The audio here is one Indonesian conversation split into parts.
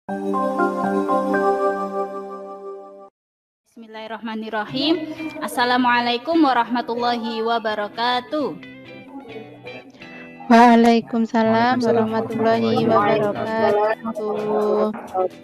Bismillahirrahmanirrahim. Assalamualaikum warahmatullahi wabarakatuh. Waalaikumsalam warahmatullahi wabarakatuh.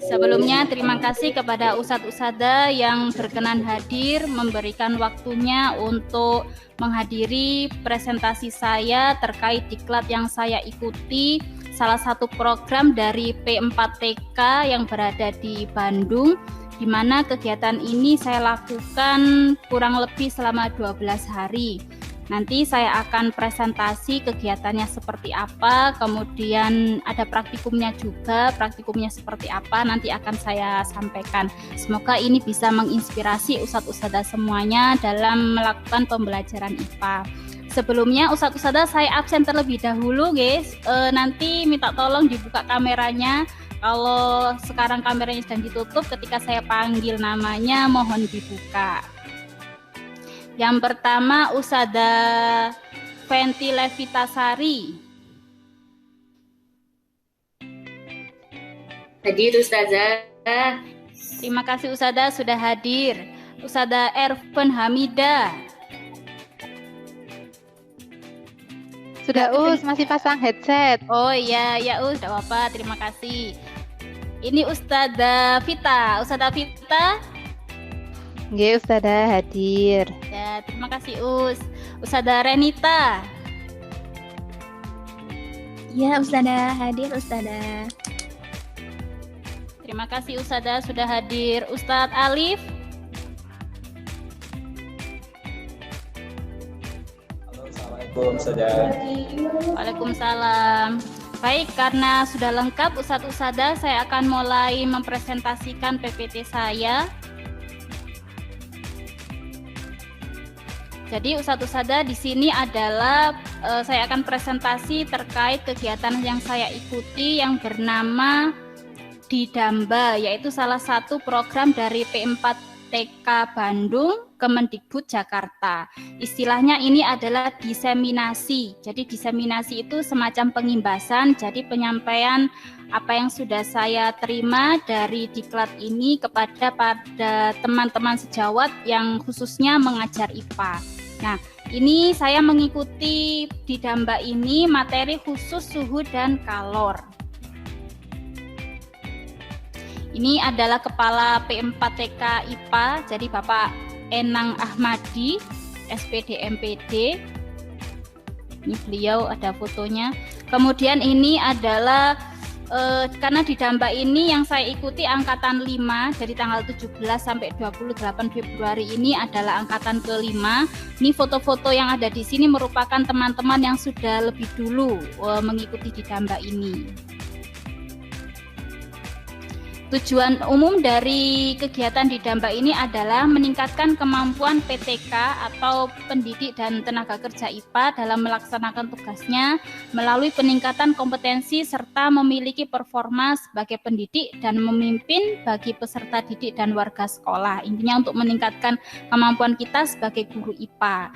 Sebelumnya terima kasih kepada Ustadz-Ustadzah yang berkenan hadir memberikan waktunya untuk menghadiri presentasi saya terkait diklat yang saya ikuti, salah satu program dari P4TK yang berada di Bandung, di mana kegiatan ini saya lakukan kurang lebih selama 12 hari. Nanti saya akan presentasi kegiatannya seperti apa, kemudian ada praktikumnya juga, praktikumnya seperti apa nanti akan saya sampaikan. Semoga ini bisa menginspirasi ustadz-ustadzah semuanya dalam melakukan pembelajaran IPA. Sebelumnya ustadz-ustadzah saya absen terlebih dahulu guys, nanti minta tolong dibuka kameranya. Kalau sekarang kameranya sedang ditutup, ketika saya panggil namanya mohon dibuka. Yang pertama Ustadzah Fenty Levitasari. Hadir Ustazah. Terima kasih Ustadzah sudah hadir. Ustadzah Erven Hamida. Sudah masih pasang headset. Oh iya, ya tidak apa-apa, terima kasih. Ini Ustadzah Vita. Ustadzah Vita. Nggih, Ustadzah hadir. Ya, terima kasih Ustadzah Renita. Ya, Ustadzah hadir, Ustadzah. Terima kasih Ustadzah sudah hadir. Ustadz Alif. Assalamualaikum Ustadzah. Waalaikumsalam. Baik, karena sudah lengkap Ustadz-Ustadzah, saya akan mulai mempresentasikan PPT saya. Jadi Ustadz-Ustadzah di sini adalah saya akan presentasi terkait kegiatan yang saya ikuti yang bernama Didamba, yaitu salah satu program dari P4TK Bandung, Kemendikbud Jakarta. Istilahnya ini adalah diseminasi. Jadi diseminasi itu semacam pengimbasan, jadi penyampaian apa yang sudah saya terima dari diklat ini kepada teman-teman sejawat yang khususnya mengajar IPA. Nah, ini saya mengikuti Didamba ini materi khusus suhu dan kalor. Ini adalah Kepala P4TK IPA, jadi Bapak Enang Ahmadi, SPD MPD. Ini beliau ada fotonya. Kemudian ini adalah karena Didamba ini yang saya ikuti angkatan 5 dari tanggal 17 sampai 28 Februari ini adalah angkatan ke-5. Ini foto-foto yang ada di sini merupakan teman-teman yang sudah lebih dulu mengikuti Didamba ini. Tujuan umum dari kegiatan Didamba ini adalah meningkatkan kemampuan PTK atau pendidik dan tenaga kerja IPA dalam melaksanakan tugasnya melalui peningkatan kompetensi serta memiliki performa sebagai pendidik dan memimpin bagi peserta didik dan warga sekolah. Intinya untuk meningkatkan kemampuan kita sebagai guru IPA.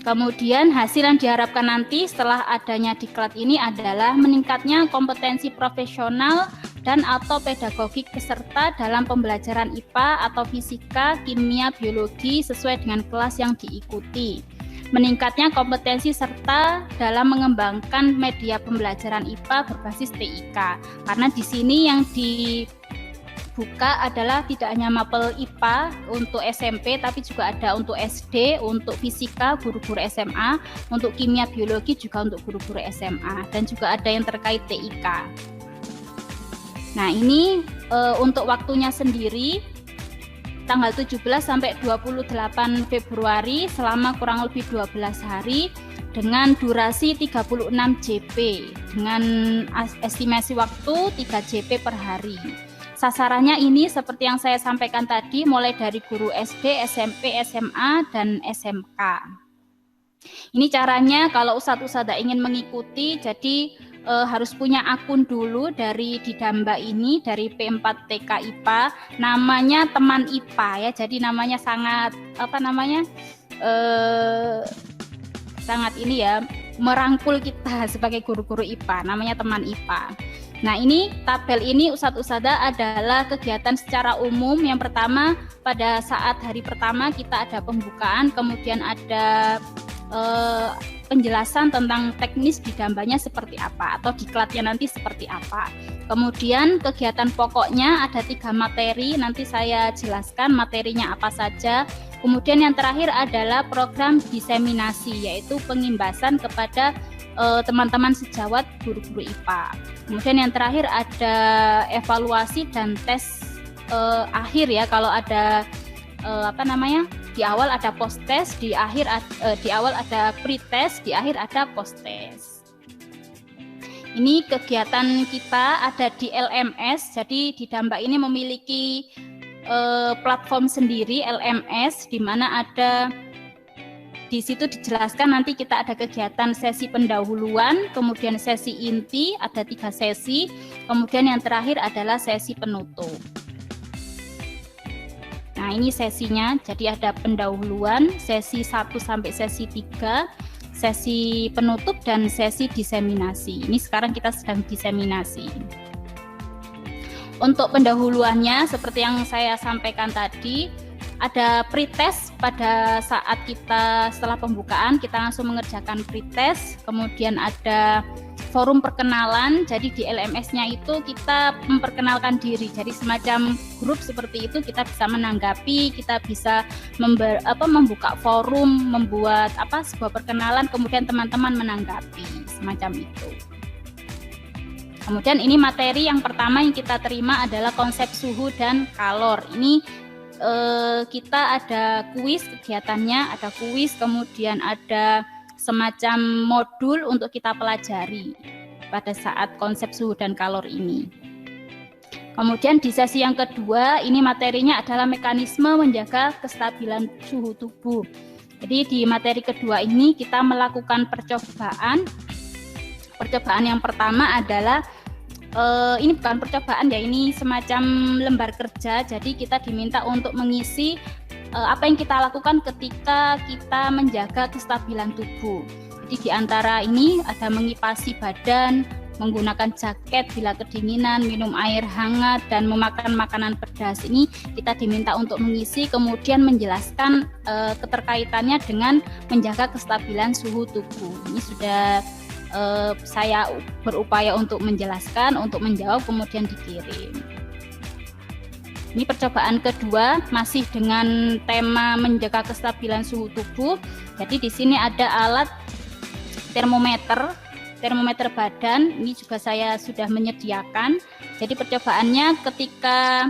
Kemudian hasil yang diharapkan nanti setelah adanya diklat ini adalah meningkatnya kompetensi profesional dan atau pedagogik peserta dalam pembelajaran IPA atau fisika, kimia, biologi sesuai dengan kelas yang diikuti. Meningkatnya kompetensi serta dalam mengembangkan media pembelajaran IPA berbasis TIK. Karena di sini yang dibuka adalah tidak hanya mapel IPA untuk SMP, tapi juga ada untuk SD, untuk fisika, guru-guru SMA, untuk kimia, biologi juga untuk guru-guru SMA, dan juga ada yang terkait TIK. Nah ini untuk waktunya sendiri tanggal 17 sampai 28 Februari selama kurang lebih 12 hari dengan durasi 36 JP dengan estimasi waktu 3 JP per hari. Sasarannya ini seperti yang saya sampaikan tadi mulai dari guru SD, SMP, SMA, dan SMK. Ini caranya kalau ustadz-ustadzah ingin mengikuti, jadi harus punya akun dulu dari Didamba ini, dari P4TK IPA, namanya teman IPA ya, jadi namanya sangat sangat ini ya, merangkul kita sebagai guru-guru IPA, namanya teman IPA. Nah, ini tabel ini Ustadz-Ustadzah adalah kegiatan secara umum. Yang pertama, pada saat hari pertama kita ada pembukaan, kemudian ada penjelasan tentang teknis di dambanya seperti apa, atau diklatnya nanti seperti apa. Kemudian kegiatan pokoknya ada 3 materi, nanti saya jelaskan materinya apa saja. Kemudian yang terakhir adalah program diseminasi, yaitu pengimbasan kepada teman-teman sejawat guru-guru IPA. Kemudian yang terakhir ada evaluasi dan tes akhir ya, kalau ada di awal ada post test, di awal ada pre test, di akhir ada post test. Ini kegiatan kita ada di LMS, jadi di Damba ini memiliki platform sendiri LMS, di mana ada di situ dijelaskan nanti kita ada kegiatan sesi pendahuluan, kemudian sesi inti, ada 3 sesi, kemudian yang terakhir adalah sesi penutup. Nah, ini sesinya, jadi ada pendahuluan, sesi 1 sampai sesi 3, sesi penutup, dan sesi diseminasi. Ini sekarang kita sedang diseminasi. Untuk pendahuluannya, seperti yang saya sampaikan tadi, ada pretest pada saat kita setelah pembukaan, kita langsung mengerjakan pretest, kemudian ada forum perkenalan, jadi di LMS-nya itu kita memperkenalkan diri, jadi semacam grup seperti itu, kita bisa menanggapi, kita bisa membuka forum, membuat sebuah perkenalan, kemudian teman-teman menanggapi, semacam itu. Kemudian ini materi yang pertama yang kita terima adalah konsep suhu dan kalor. Ini kita ada kuis kegiatannya, ada kuis, kemudian ada semacam modul untuk kita pelajari pada saat konsep suhu dan kalor ini. Kemudian di sesi yang kedua, ini materinya adalah mekanisme menjaga kestabilan suhu tubuh. Jadi di materi kedua ini kita melakukan percobaan. Percobaan yang pertama adalah ini bukan percobaan ya, ini semacam lembar kerja. Jadi kita diminta untuk mengisi apa yang kita lakukan ketika kita menjaga kestabilan tubuh. Jadi di antara ini ada mengipasi badan, menggunakan jaket bila kedinginan, minum air hangat, dan memakan makanan pedas. Ini kita diminta untuk mengisi, kemudian menjelaskan keterkaitannya dengan menjaga kestabilan suhu tubuh. Ini sudah saya berupaya untuk menjelaskan, untuk menjawab, kemudian dikirim. Ini percobaan kedua, masih dengan tema menjaga kestabilan suhu tubuh. Jadi di sini ada alat termometer badan. Ini juga saya sudah menyediakan. Jadi percobaannya ketika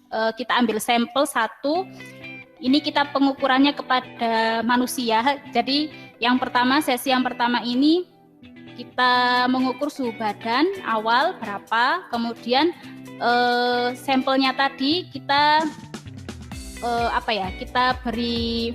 kita ambil sampel 1, ini kita pengukurannya kepada manusia. Jadi yang pertama, sesi yang pertama ini kita mengukur suhu badan awal berapa, kemudian sampelnya tadi kita kita beri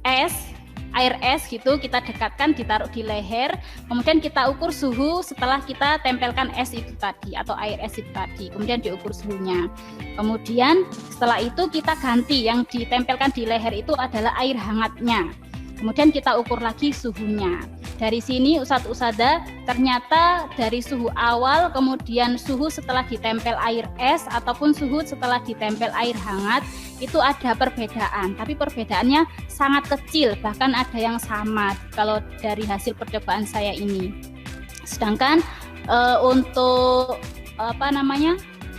air es gitu, kita dekatkan, ditaruh di leher, kemudian kita ukur suhu setelah kita tempelkan es itu tadi atau air es itu tadi, kemudian diukur suhunya. Kemudian setelah itu kita ganti, yang ditempelkan di leher itu adalah air hangatnya, kemudian kita ukur lagi suhunya. Dari sini Ustadz-Ustadzah, ternyata dari suhu awal, kemudian suhu setelah ditempel air es, ataupun suhu setelah ditempel air hangat, itu ada perbedaan, tapi perbedaannya sangat kecil, bahkan ada yang sama kalau dari hasil percobaan saya ini. Sedangkan untuk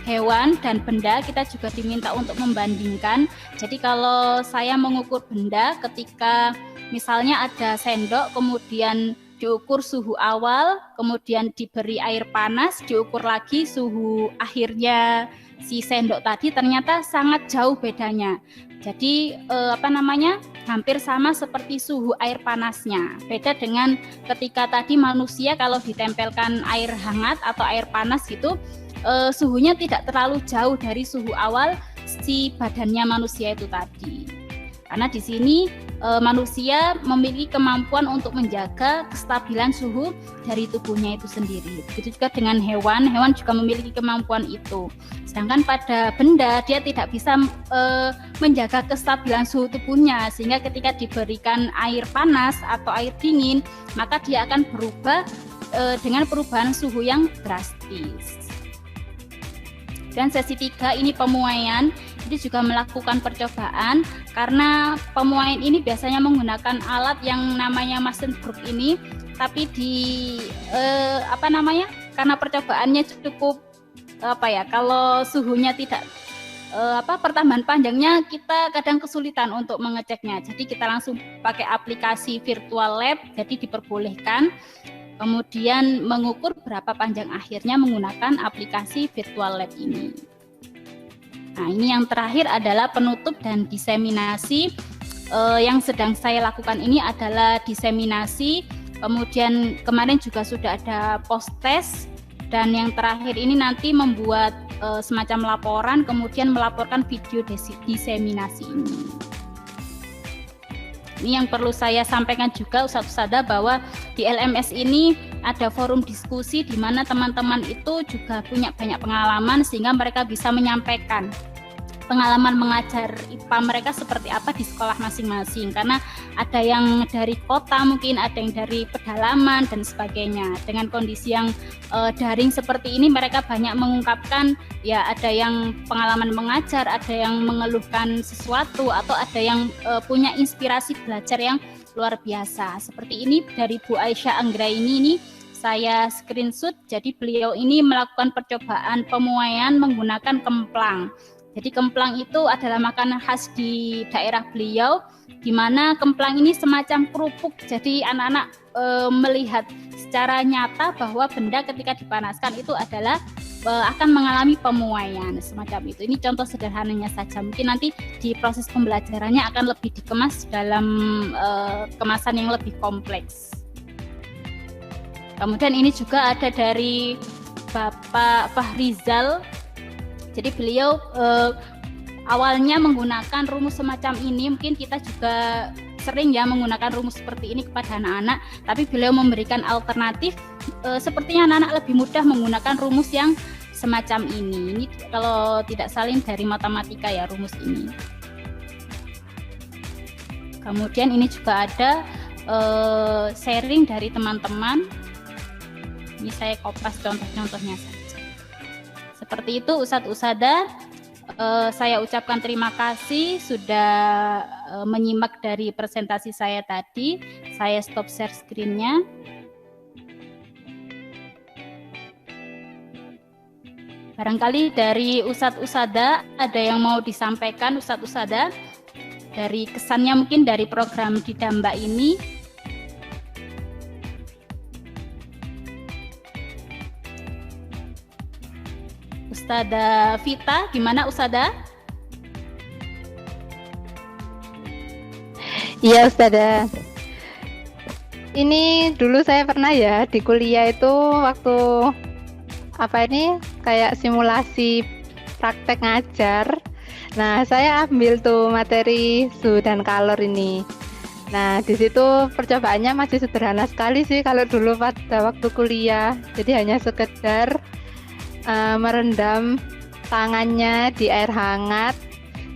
hewan dan benda, kita juga diminta untuk membandingkan. Jadi kalau saya mengukur benda, ketika misalnya ada sendok, kemudian diukur suhu awal, kemudian diberi air panas, diukur lagi suhu akhirnya si sendok tadi, ternyata sangat jauh bedanya. Jadi hampir sama seperti suhu air panasnya. Beda dengan ketika tadi manusia kalau ditempelkan air hangat atau air panas gitu, suhunya tidak terlalu jauh dari suhu awal si badannya manusia itu tadi. Karena di sini manusia memiliki kemampuan untuk menjaga kestabilan suhu dari tubuhnya itu sendiri. Begitu juga dengan hewan juga memiliki kemampuan itu. Sedangkan pada benda dia tidak bisa menjaga kestabilan suhu tubuhnya, sehingga ketika diberikan air panas atau air dingin, maka dia akan berubah dengan perubahan suhu yang drastis. Dan sesi 3 ini pemuaian, ini juga melakukan percobaan karena pemuaian ini biasanya menggunakan alat yang namanya Mastenbroek ini, tapi karena percobaannya cukup kalau suhunya tidak pertambahan panjangnya kita kadang kesulitan untuk mengeceknya. Jadi kita langsung pakai aplikasi virtual lab, jadi diperbolehkan kemudian mengukur berapa panjang akhirnya menggunakan aplikasi virtual lab ini. Nah, ini yang terakhir adalah penutup dan diseminasi. Yang sedang saya lakukan ini adalah diseminasi, kemudian kemarin juga sudah ada post test, dan yang terakhir ini nanti membuat semacam laporan, kemudian melaporkan video diseminasi ini. Ini yang perlu saya sampaikan juga Ustadz bahwa di LMS ini ada forum diskusi di mana teman-teman itu juga punya banyak pengalaman sehingga mereka bisa menyampaikan pengalaman mengajar IPA mereka seperti apa di sekolah masing-masing, karena ada yang dari kota, mungkin ada yang dari pedalaman dan sebagainya. Dengan kondisi yang daring seperti ini mereka banyak mengungkapkan, ya ada yang pengalaman mengajar, ada yang mengeluhkan sesuatu, atau ada yang punya inspirasi belajar yang luar biasa. Seperti ini dari Bu Aisyah Anggraini ini saya screenshot. Jadi beliau ini melakukan percobaan pemuaian menggunakan kemplang. Jadi kemplang itu adalah makanan khas di daerah beliau, di mana kemplang ini semacam kerupuk. Jadi anak-anak melihat secara nyata bahwa benda ketika dipanaskan itu adalah akan mengalami pemuaian semacam itu. Ini contoh sederhananya saja. Mungkin nanti di proses pembelajarannya akan lebih dikemas dalam kemasan yang lebih kompleks. Kemudian ini juga ada dari Bapak Fahrizal. Jadi beliau awalnya menggunakan rumus semacam ini, mungkin kita juga sering ya menggunakan rumus seperti ini kepada anak-anak, tapi beliau memberikan alternatif, sepertinya anak-anak lebih mudah menggunakan rumus yang semacam ini. Ini kalau tidak salah dari matematika ya rumus ini. Kemudian ini juga ada sharing dari teman-teman. Ini saya kopas contoh-contohnya saja. Seperti itu Ustadz-Ustadzah, saya ucapkan terima kasih sudah menyimak dari presentasi saya tadi. Saya stop share screen-nya. Barangkali dari Ustadz-Ustadzah ada yang mau disampaikan Ustadz-Ustadzah dari kesannya mungkin dari program di Damba ini. Ustadzah Vita, gimana Ustadzah? Iya Ustadzah. Ini dulu saya pernah ya di kuliah itu waktu kayak simulasi praktek ngajar. Nah, saya ambil tuh materi suhu dan kalor ini. Nah, di situ percobaannya masih sederhana sekali sih kalau dulu pada waktu kuliah. Jadi hanya sekedar merendam tangannya di air hangat,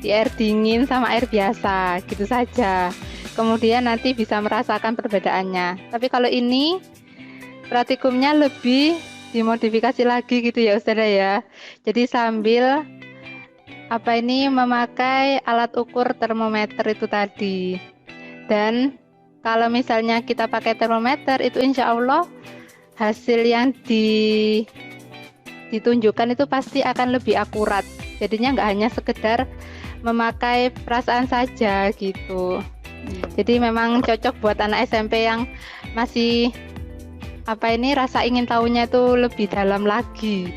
di air dingin sama air biasa, gitu saja. Kemudian nanti bisa merasakan perbedaannya. Tapi kalau ini praktikumnya lebih dimodifikasi lagi gitu ya Ustazah ya. Jadi sambil memakai alat ukur termometer itu tadi. Dan kalau misalnya kita pakai termometer itu insya Allah hasil yang ditunjukkan itu pasti akan lebih akurat. Jadinya nggak hanya sekedar memakai perasaan saja gitu. Jadi memang cocok buat anak SMP yang masih rasa ingin tahunya itu lebih dalam lagi.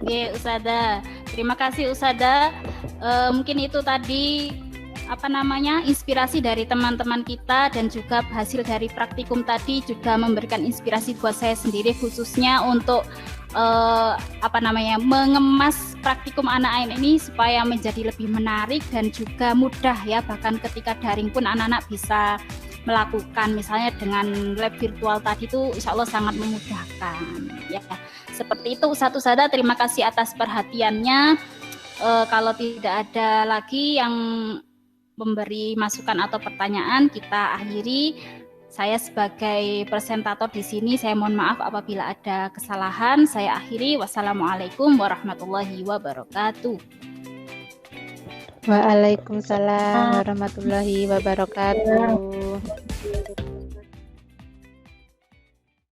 Oke, Ustadzah. Terima kasih Ustadzah. Mungkin itu tadi inspirasi dari teman-teman kita dan juga hasil dari praktikum tadi juga memberikan inspirasi buat saya sendiri khususnya untuk mengemas praktikum anak ini supaya menjadi lebih menarik dan juga mudah ya, bahkan ketika daring pun anak-anak bisa melakukan misalnya dengan lab virtual tadi itu insya Allah sangat memudahkan ya. Seperti itu Ustadz-Ustadzah, terima kasih atas perhatiannya. Kalau tidak ada lagi yang memberi masukan atau pertanyaan. Kita akhiri. Saya sebagai presentator di sini, saya mohon maaf apabila ada kesalahan. Saya akhiri. Wassalamualaikum warahmatullahi wabarakatuh. Waalaikumsalam warahmatullahi wabarakatuh.